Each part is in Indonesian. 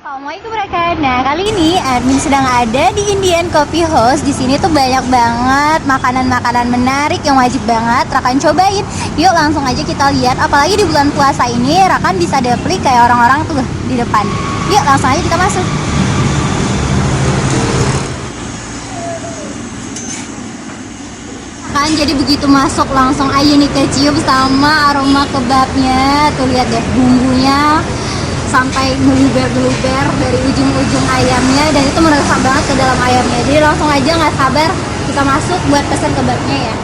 Assalamualaikum rekan. Nah, kali ini admin sedang ada di Indian Coffee House. Di sini tuh banyak banget makanan-makanan menarik yang wajib banget rekan cobain. Yuk langsung aja kita lihat. Apalagi di bulan puasa ini rekan bisa dapet kayak orang-orang tuh di depan. Yuk langsung aja kita masuk. Kan jadi begitu masuk langsung aja nih kecium sama aroma kebabnya. Tuh lihat deh bumbunya sampai meluber-meluber dari ujung-ujung ayamnya, dan itu meresap banget ke dalam ayamnya. Jadi langsung aja nggak sabar kita masuk buat pesan kebabnya ya.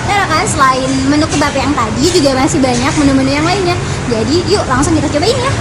Nah kan selain menu kebab yang tadi juga masih banyak menu-menu yang lainnya. Jadi yuk langsung kita cobain ya.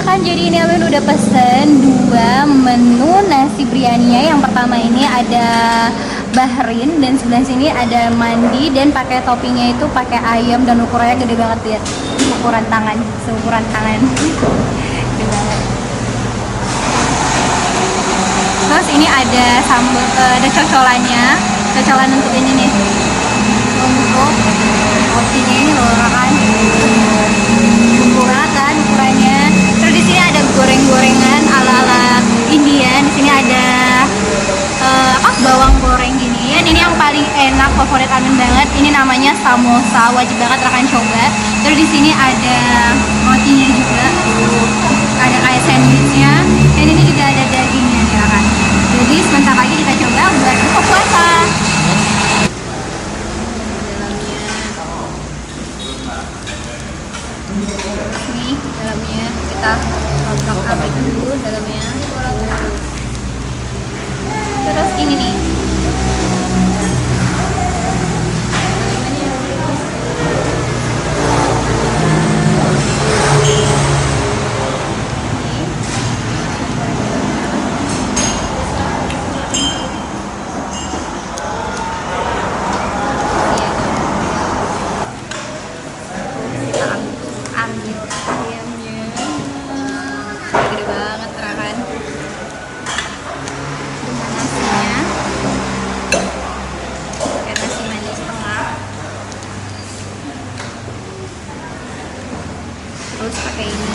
Kan jadi ini Alun udah pesen 2 menu nasi biryaninya. Yang pertama ini ada Bahrin, dan sebelah sini ada mandi, dan pakai toppingnya itu pakai ayam, dan ukurannya gede banget ya, ukuran tangan, seukuran tangan. Gede banget. Terus ini ada sambal, ada cocolannya, cocolan untuk ini nih, untuk rotinya ini loh kan, ukuran ukurannya. Terus di sini ada goreng-gorengan ala-ala India. Di sini ada bawang goreng gini. Dan ini yang paling enak, favorit Amin banget. Ini namanya samosa, wajib banget rekan coba. Terus di sini ada rotinya juga, ada kayak sandwichnya. Dan ini juga ada dagingnya nih rekan. Jadi sebentar lagi kita coba buat buka puasa. Nih dalamnya kita abrik dulu dalamnya. Terus ini nih ambil ayamnya, gede banget kan. Nasinya pakai nasi manis setengah, terus pakai ini.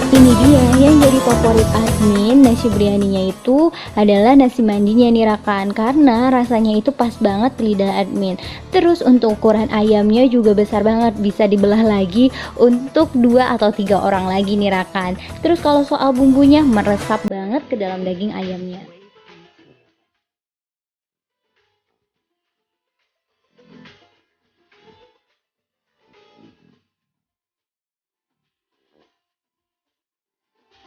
Ini dia yang jadi favorit admin, nasi biryaninya itu adalah nasi mandinya nih rekan, karena rasanya itu pas banget di lidah admin. Terus untuk ukuran ayamnya juga besar banget, bisa dibelah lagi untuk 2 atau 3 orang lagi nih rekan. Terus kalau soal bumbunya meresap banget ke dalam daging ayamnya.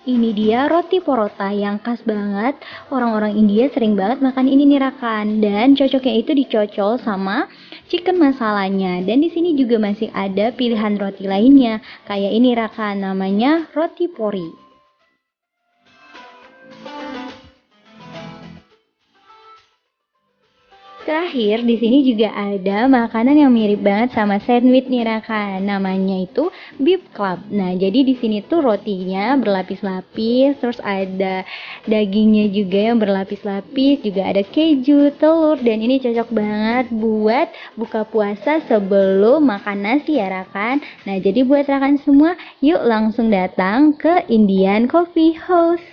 Ini dia roti porota yang khas banget. Orang-orang India sering banget makan ini nih rekan, dan cocoknya itu dicocol sama chicken masalanya. Dan di sini juga masih ada pilihan roti lainnya. Kayak ini rekan, namanya roti pori. Terakhir di sini juga ada makanan yang mirip banget sama sandwich nih rekan, namanya itu beef club. Nah, jadi di sini tuh rotinya berlapis-lapis, terus ada dagingnya juga yang berlapis-lapis, juga ada keju, telur, dan ini cocok banget buat buka puasa sebelum makan nasi ya rekan. Nah, jadi buat rekan semua, yuk langsung datang ke Indian Coffee House.